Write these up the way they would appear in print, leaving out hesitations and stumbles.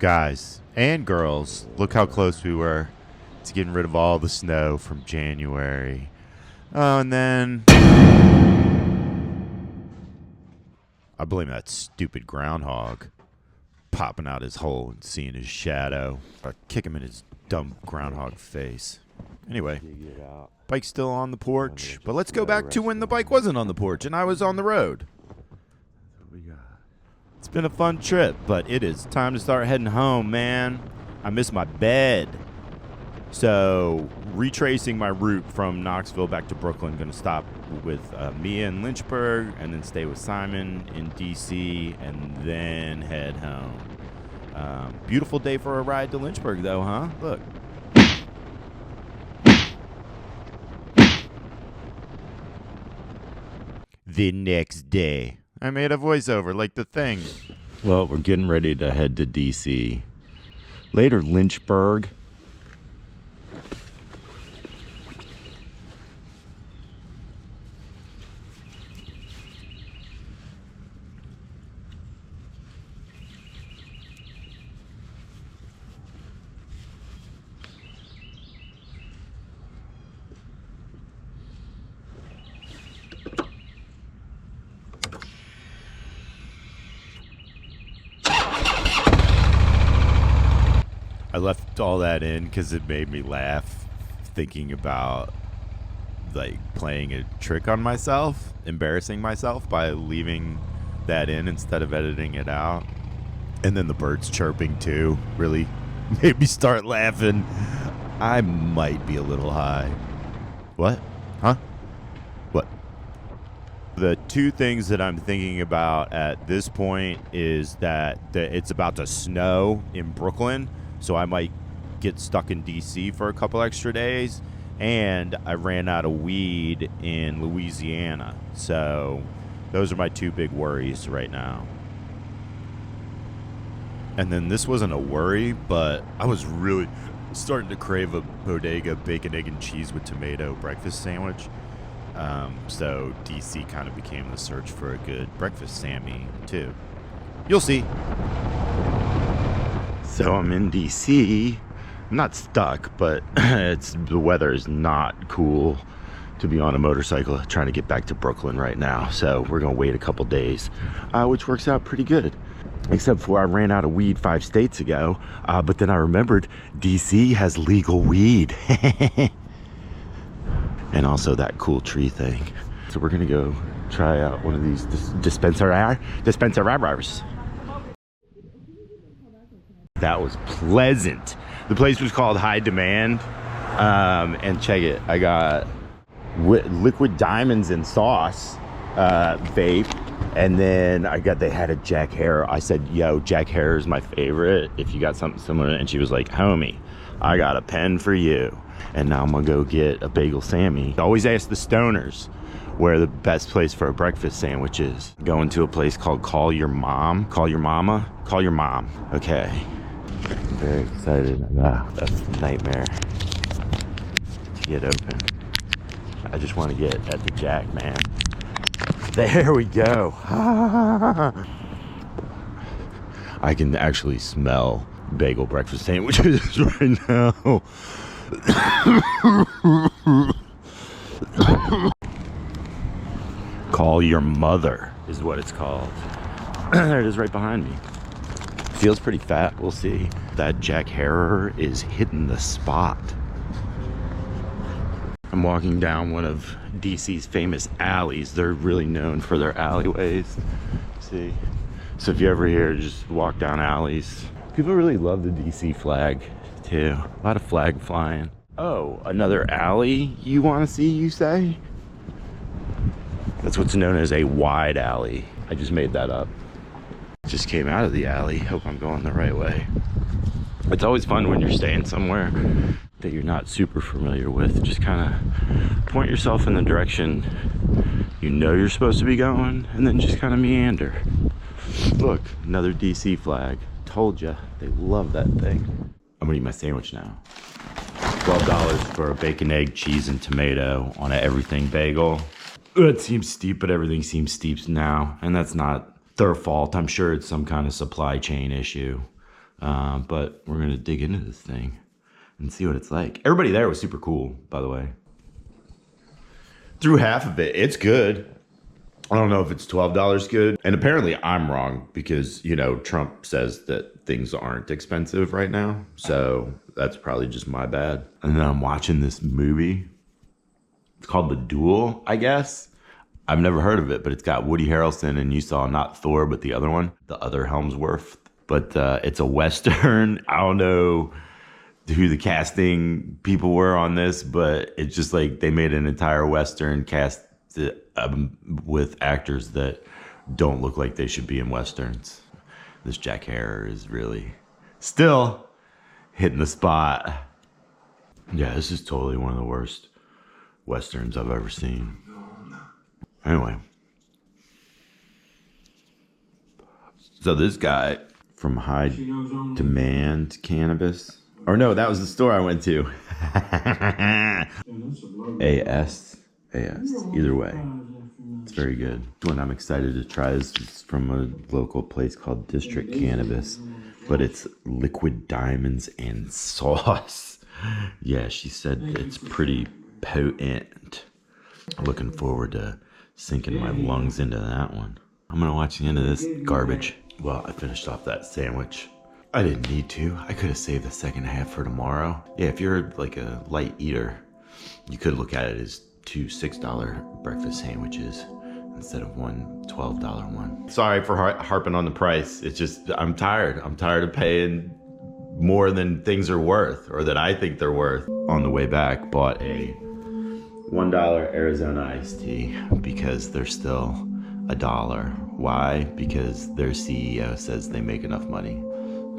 Guys and girls, look how close we were to getting rid of all the snow from January. Oh, and then I blame that stupid groundhog popping out his hole and seeing his shadow. I kick him in his dumb groundhog face. Anyway, bike's still on the porch, but let's go back to when the bike wasn't on the porch and I was on the road. It's been a fun trip, but it is time to start heading home, man. I miss my bed. So, retracing my route from Knoxville back to Brooklyn, going to stop with Mia in Lynchburg, and then stay with Simon in D.C., and then head home. Beautiful day for a ride to Lynchburg, though, huh? Look. The next day. I made a voiceover like the thing. Well, we're getting ready to head to D.C. Later, Lynchburg. I left all that in because it made me laugh thinking about like playing a trick on myself, embarrassing myself by leaving that in instead of editing it out. And then the birds chirping too really made me start laughing. I might be a little high. What? Huh? What? The two things that I'm thinking about at this point is that it's about to snow in Brooklyn. So I might get stuck in D.C. for a couple extra days. And I ran out of weed in Louisiana. So those are my two big worries right now. And then this wasn't a worry, but I was really starting to crave a bodega bacon, egg, and cheese with tomato breakfast sandwich. So D.C. kind of became the search for a good breakfast Sammy, too. You'll see. So I'm in D.C. I'm not stuck, but the weather is not cool to be on a motorcycle trying to get back to Brooklyn right now. So we're going to wait a couple days, which works out pretty good. Except for I ran out of weed 5 states ago, but then I remembered D.C. has legal weed. And also that cool tree thing. So we're going to go try out one of these dispensaries. That was pleasant. The place was called High Demand. And check it. I got liquid diamonds and sauce vape. And then they had a Jack Hare. I said, yo, Jack Hare is my favorite. If you got something similar. And she was like, homie, I got a pen for you. And now I'm going to go get a bagel Sammy. I always ask the stoners where the best place for a breakfast sandwich is. Going to a place called Call Your Mom. Call Your Mama. Call Your Mom. Okay. I'm very excited. That's a nightmare to get open. I just want to get at the Jack, man. There we go. I can actually smell bagel breakfast sandwiches right now. Call Your Mother is what it's called. There it is right behind me. Feels pretty fat, we'll see. That Jack Hare is hitting the spot. I'm walking down one of DC's famous alleys. They're really known for their alleyways. See? So if you ever here, just walk down alleys. People really love the DC flag too. A lot of flag flying. Oh, another alley you want to see, you say? That's what's known as a wide alley. I just made that up. Just came out of the alley. Hope I'm going the right way. It's always fun when you're staying somewhere that you're not super familiar with. Just kind of point yourself in the direction you know you're supposed to be going, and then just kind of meander. Look, another DC flag. Told ya, they love that thing. I'm gonna eat my sandwich now. $12 for a bacon, egg, cheese, and tomato on an everything bagel. It seems steep, but everything seems steep now, and that's not their fault. I'm sure it's some kind of supply chain issue. But we're gonna dig into this thing and see what it's like. Everybody there was super cool, by the way. Through half of it, it's good. I don't know if it's $12 good. And apparently I'm wrong because, you know, Trump says that things aren't expensive right now. So that's probably just my bad. And then I'm watching this movie. It's called The Duel, I guess. I've never heard of it, but it's got Woody Harrelson, and you saw not Thor, but the other one, the other Helmsworth. But it's a Western. I don't know who the casting people were on this, but it's just like they made an entire Western cast with actors that don't look like they should be in Westerns. This Jack Harrer is really still hitting the spot. Yeah, this is totally one of the worst Westerns I've ever seen. Anyway. So this guy from High Demand Cannabis. Or no, that was the store I went to. AS. Either way. It's very good. The one I'm excited to try is from a local place called District Cannabis. But it's liquid diamonds and sauce. Yeah, she said it's pretty potent. Looking forward to sinking my lungs into that one. I'm gonna watch the end of this garbage. Well, I finished off that sandwich. I didn't need to. I could have saved the second half for tomorrow. Yeah, if you're like a light eater, you could look at it as 2 $6 breakfast sandwiches instead of one $12 one. Sorry for harping on the price. It's just, I'm tired. I'm tired of paying more than things are worth, or that I think they're worth. On the way back, bought a $1 Arizona iced tea because they're still $1. Why? Because their CEO says they make enough money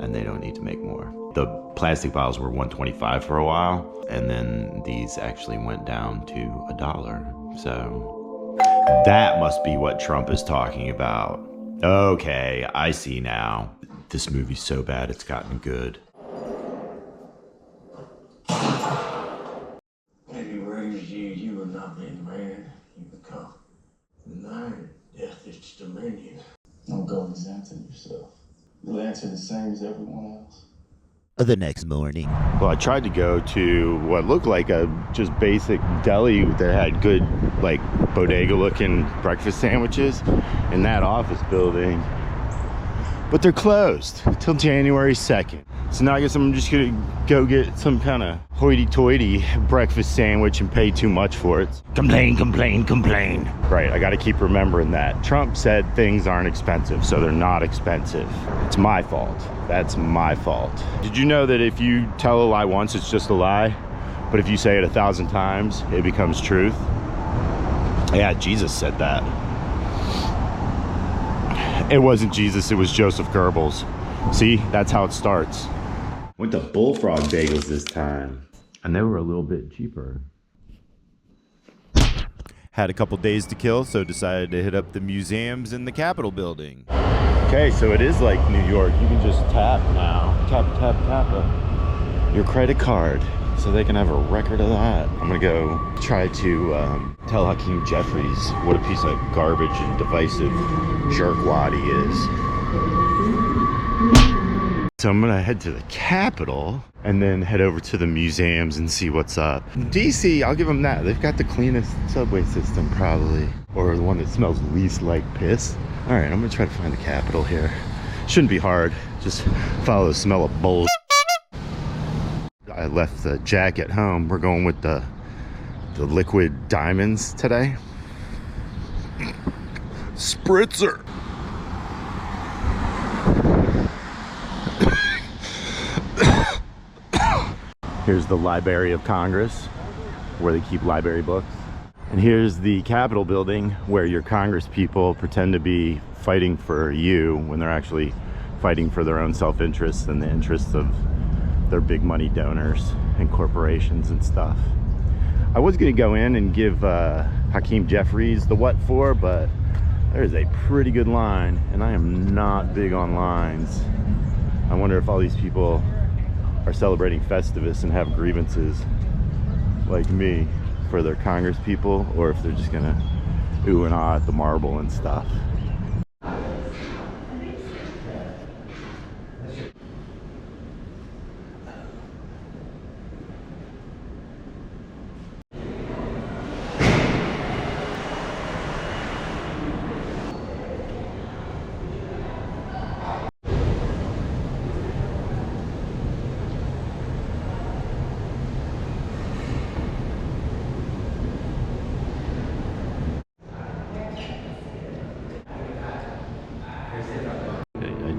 and they don't need to make more. The plastic bottles were $1.25 for a while, and then these actually went down to $1. So that must be what Trump is talking about. Okay, I see now. This movie's so bad it's gotten good. When he raised you, you will not be the man you become. The nine, death is dominion. Don't go resenting yourself. You'll answer the same as everyone else. The next morning. Well, I tried to go to what looked like a just basic deli that had good, like, bodega-looking breakfast sandwiches in that office building. But they're closed till January 2nd. So now I guess I'm just gonna go get some kind of hoity-toity breakfast sandwich and pay too much for it. Complain, complain, complain. Right, I gotta keep remembering that. Trump said things aren't expensive, so they're not expensive. It's my fault. That's my fault. Did you know that if you tell a lie once, it's just a lie? But if you say it 1,000 times, it becomes truth? Yeah, Jesus said that. It wasn't Jesus, it was Joseph Goebbels. See, that's how it starts. Went to Bullfrog Bagels this time, and they were a little bit cheaper. Had a couple days to kill, so decided to hit up the museums in the Capitol building. Okay, so it is like New York. You can just tap now. Tap your credit card, so they can have a record of that. I'm gonna go try to tell Hakeem Jeffries what a piece of garbage and divisive jerkwad he is. So I'm gonna head to the Capitol and then head over to the museums and see what's up. DC, I'll give them that. They've got the cleanest subway system probably, or the one that smells least like piss. All right, I'm gonna try to find the Capitol here. Shouldn't be hard, just follow the smell of bull. I left the Jack at home. We're going with the liquid diamonds today. Spritzer. Here's the Library of Congress, where they keep library books. And here's the Capitol building, where your Congress people pretend to be fighting for you when they're actually fighting for their own self-interest and the interests of their big money donors and corporations and stuff. I was gonna go in and give Hakeem Jeffries the what for, but there's a pretty good line, and I am not big on lines. I wonder if all these people are celebrating Festivus and have grievances like me for their Congress people, or if they're just gonna ooh and ah at the marble and stuff.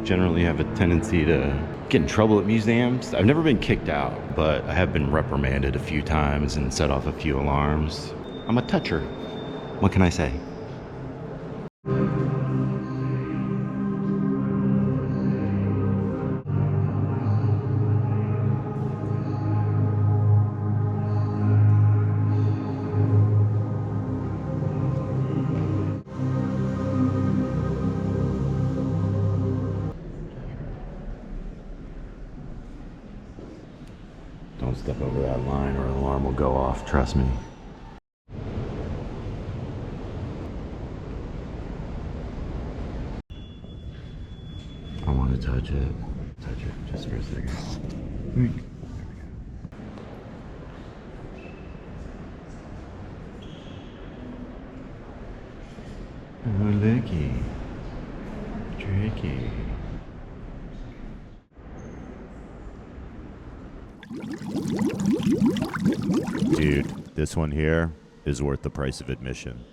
generally have a tendency to get in trouble at museums. I've never been kicked out, but I have been reprimanded a few times and set off a few alarms. I'm a toucher. What can I say? Don't step over that line or an alarm will go off, trust me. I want to touch it. Touch it just for a second. Oh, looky. Tricky. Dude, this one here is worth the price of admission.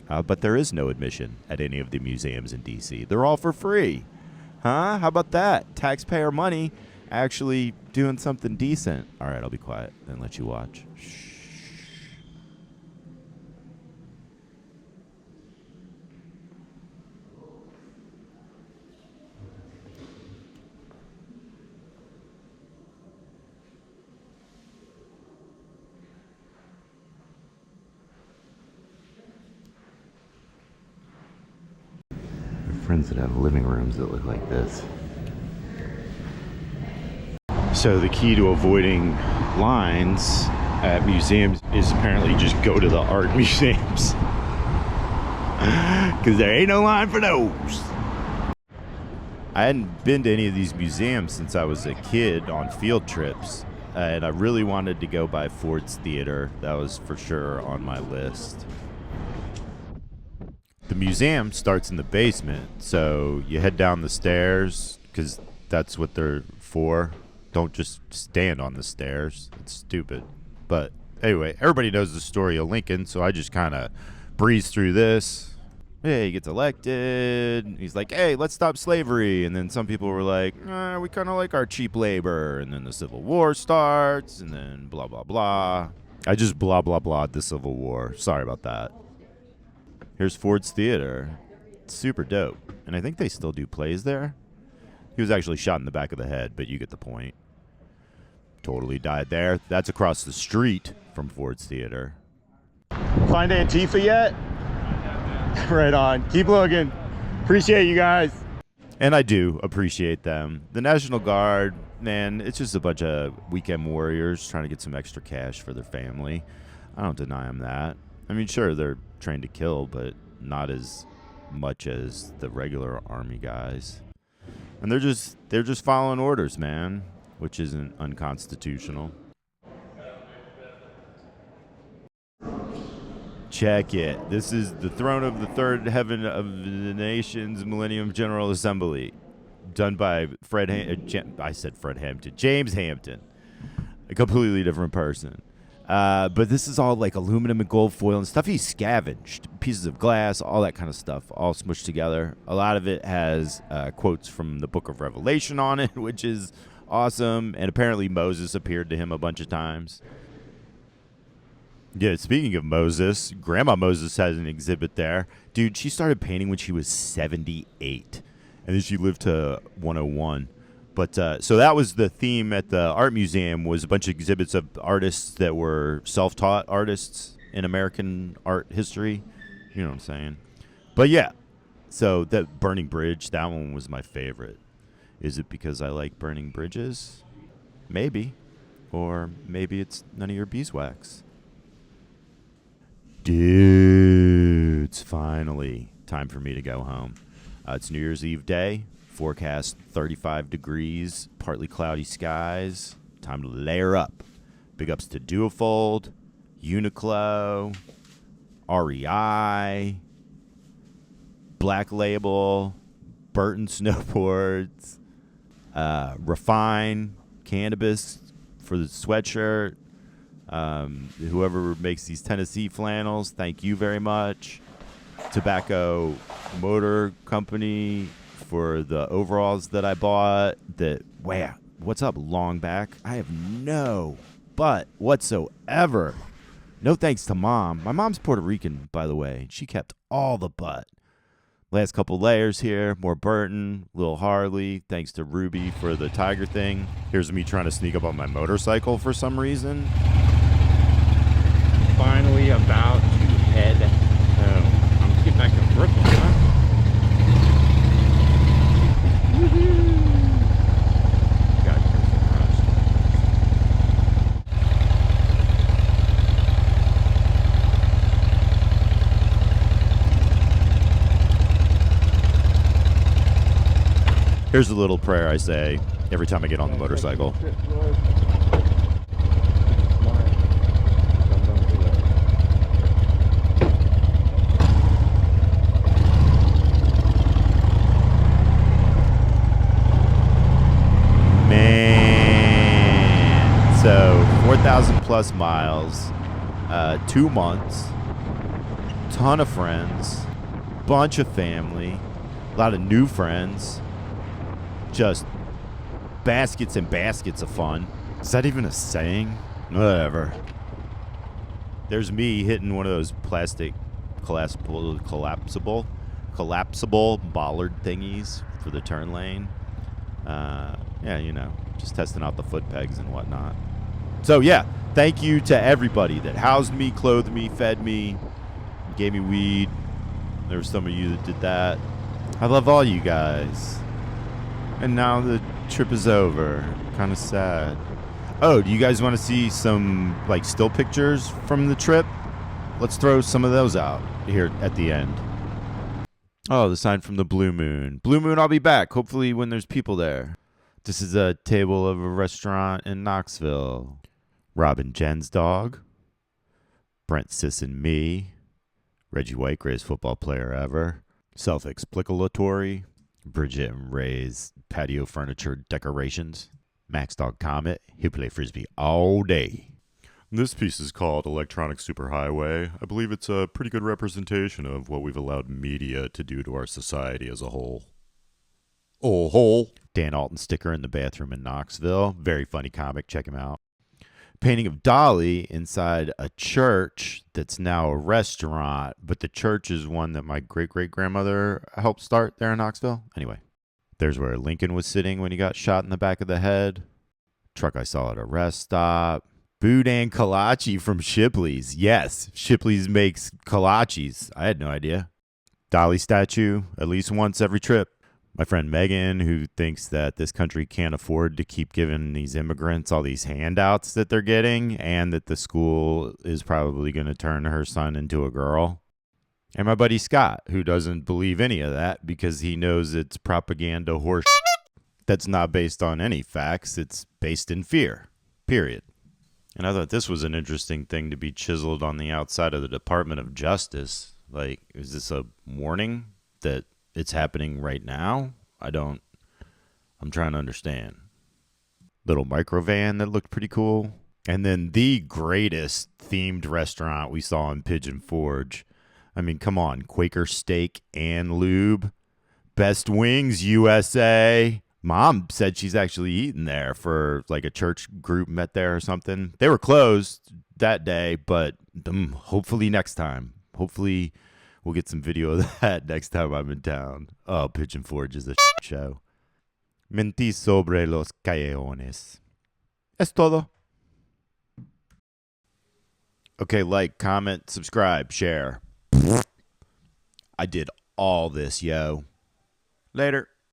But there is no admission at any of the museums in DC. They're all for free. Huh? How about that? Taxpayer money actually doing something decent. All right, I'll be quiet and let you watch. Shh. Friends that have living rooms that look like this. So the key to avoiding lines at museums is apparently just go to the art museums. Because there ain't no line for those. I hadn't been to any of these museums since I was a kid on field trips. And I really wanted to go by Ford's Theater. That was for sure on my list. The museum starts in the basement, so you head down the stairs, because that's what they're for. Don't just stand on the stairs. It's stupid. But anyway, everybody knows the story of Lincoln, so I just kind of breeze through this. Hey, he gets elected. He's like, hey, let's stop slavery. And then some people were like, we kind of like our cheap labor. And then the Civil War starts, and then blah, blah, blah. I just blah, blah, blah the Civil War. Sorry about that. Here's Ford's Theater. It's super dope. And I think they still do plays there. He was actually shot in the back of the head, but you get the point. Totally died there. That's across the street from Ford's Theater. Find Antifa yet? Right on. Keep looking. Appreciate you guys. And I do appreciate them. The National Guard, man, it's just a bunch of weekend warriors trying to get some extra cash for their family. I don't deny them that. I mean, sure, they're trained to kill, but not as much as the regular army guys. And they're just following orders, man, which isn't unconstitutional. Check it. This is the throne of the third heaven of the nation's Millennium General Assembly, done by James Hampton, a completely different person. But this is all like aluminum and gold foil and stuff he scavenged. Pieces of glass, all that kind of stuff, all smushed together. A lot of it has quotes from the Book of Revelation on it, which is awesome. And apparently Moses appeared to him a bunch of times. Yeah, speaking of Moses, Grandma Moses has an exhibit there. Dude, she started painting when she was 78. And then she lived to 101. But so that was the theme at the art museum, was a bunch of exhibits of artists that were self-taught artists in American art history. You know what I'm saying? But yeah, so that burning bridge, that one was my favorite. Is it because I like burning bridges? Maybe. Or maybe it's none of your beeswax. Dudes, finally, time for me to go home. It's New Year's Eve day. Forecast 35 degrees, partly cloudy skies. Time to layer up. Big ups to Duofold, Uniqlo, REI, Black Label, Burton Snowboards, Refine, Cannabis for the sweatshirt. Whoever makes these Tennessee flannels, thank you very much. Tobacco Motor Company for the overalls that I bought. Wow, what's up, long back? I have no butt whatsoever. No thanks to Mom. My mom's Puerto Rican, by the way. She kept all the butt. Last couple layers here. More Burton, Lil Harley. Thanks to Ruby for the tiger thing. Here's me trying to sneak up on my motorcycle for some reason. Finally about to head home. I'm just getting back to Brooklyn, huh? Here's a little prayer I say every time I get on the motorcycle. Man. So 4,000 plus miles, 2 months, ton of friends, bunch of family, a lot of new friends. Just baskets and baskets of fun. Is that even a saying? Whatever. There's me hitting one of those plastic collapsible bollard thingies for the turn lane. Yeah, you know, just testing out the foot pegs and whatnot. So yeah, thank you to everybody that housed me, clothed me, fed me, gave me weed. There were some of you that did that. I love all you guys. And now the trip is over. Kind of sad. Oh, do you guys want to see some like still pictures from the trip? Let's throw some of those out here at the end. Oh, the sign from the Blue Moon. Blue Moon, I'll be back. Hopefully when there's people there. This is a table of a restaurant in Knoxville. Robin Jen's dog. Brent Sis and me. Reggie White, greatest football player ever. Self-explicatory. Bridget and Ray's patio furniture decorations. Max Dog Comet, he'll play Frisbee all day. This piece is called Electronic Superhighway. I believe it's a pretty good representation of what we've allowed media to do to our society as a whole. Dan Alton sticker in the bathroom in Knoxville. Very funny comic, check him out. Painting of Dolly inside a church that's now a restaurant, but the church is one that my great-great-grandmother helped start there in Knoxville. Anyway, there's where Lincoln was sitting when he got shot in the back of the head. Truck I saw at a rest stop. Boudin kolache from Shipley's. Yes, Shipley's makes kolaches. I had no idea. Dolly statue, at least once every trip. My friend Megan, who thinks that this country can't afford to keep giving these immigrants all these handouts that they're getting, and that the school is probably going to turn her son into a girl. And my buddy Scott, who doesn't believe any of that because he knows it's propaganda horse that's not based on any facts. It's based in fear, period. And I thought this was an interesting thing to be chiseled on the outside of the Department of Justice. Like, is this a warning that it's happening right now? I'm trying to understand. Little microvan that looked pretty cool. And then the greatest themed restaurant we saw in Pigeon Forge. I mean, come on. Quaker Steak and Lube. Best Wings USA. Mom said she's actually eaten there for like a church group met there or something. They were closed that day, but hopefully next time. Hopefully we'll get some video of that next time I'm in town. Oh, Pigeon Forge is a show. Mentí sobre los callejones. Es todo. Okay, like, comment, subscribe, share. I did all this, yo. Later.